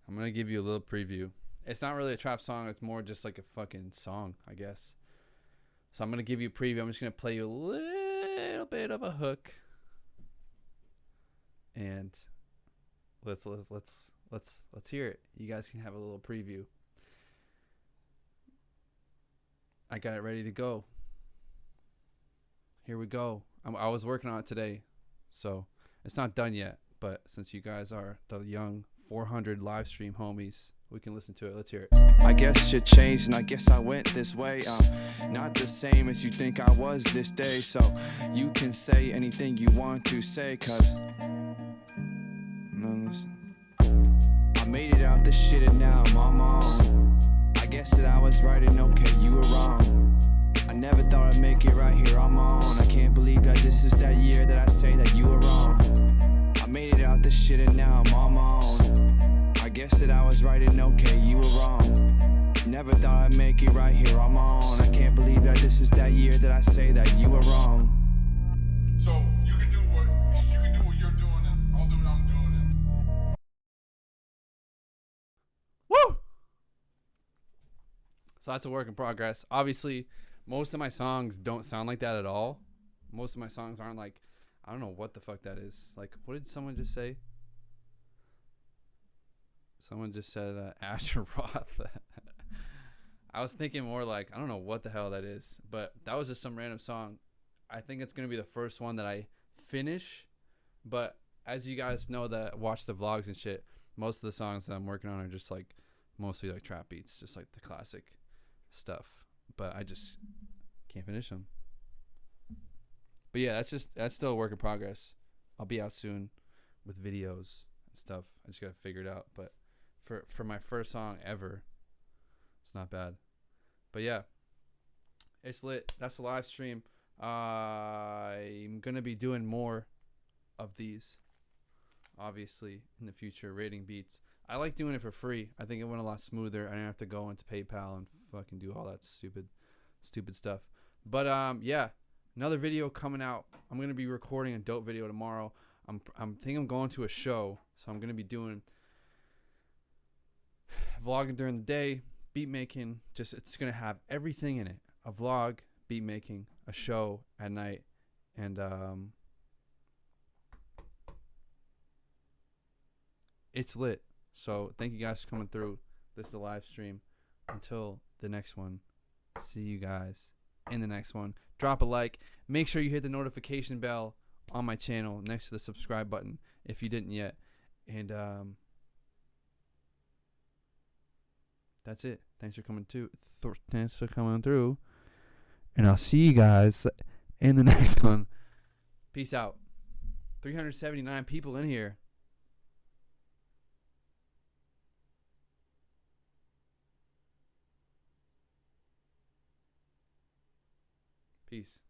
I'm going to give you a little preview. It's not really a trap song. It's more just like a fucking song, I guess. So I'm going to give you a preview. I'm just going to play you a little bit of a hook. And let's hear it. You guys can have a little preview. I got it ready to go. Here we go. I was working on it today, so it's not done yet. But since you guys are the young 400 live stream homies, we can listen to it. Let's hear it. I guess shit changed and I guess I went this way. Not the same as you think I was this day. So you can say anything you want to say, cause no, listen. I made it out this shit and now I'm on my own. I guess that I was right and okay, you were wrong. I never thought I'd make it right here on my own. I can't believe that this is that year that I say that you were wrong. I made it out this shit and now I'm on my own. I guess that I was right and okay, you were wrong. Never thought I'd make it right here on my own. I can't believe that this is that year that I say that you were wrong. So you can do what you're doing, and I'll do what I'm doing. Woo! So that's a work in progress. Obviously, most of my songs don't sound like that at all. Most of my songs aren't like, I don't know what the fuck that is. Like, what did someone just say? Someone just said Asher Roth. I was thinking more like, I don't know what the hell that is. But that was just some random song. I think it's going to be the first one that I finish. But as you guys know that watch the vlogs and shit, most of the songs that I'm working on are just like mostly like trap beats. Just like the classic stuff. But I just can't finish them. But yeah, that's still a work in progress. I'll be out soon with videos and stuff. I just gotta figure it out. But for my first song ever, it's not bad. But yeah, it's lit. That's the live stream. I'm going to be doing more of these, obviously, in the future, rating beats. I like doing it for free. I think it went a lot smoother. I didn't have to go into PayPal and fucking do all that stupid stuff. But yeah, another video coming out. I'm gonna be recording a dope video tomorrow. I'm going to a show, so I'm gonna be doing vlogging during the day, beat making. Just it's gonna have everything in it: a vlog, beat making, a show at night, and it's lit. So thank you guys for coming through. This is the live stream. Until the next one, see you guys in the next one. Drop a like. Make sure you hit the notification bell on my channel next to the subscribe button if you didn't yet. And that's it. Thanks for coming through. And I'll see you guys in the next one. Peace out. 379 people in here. Peace.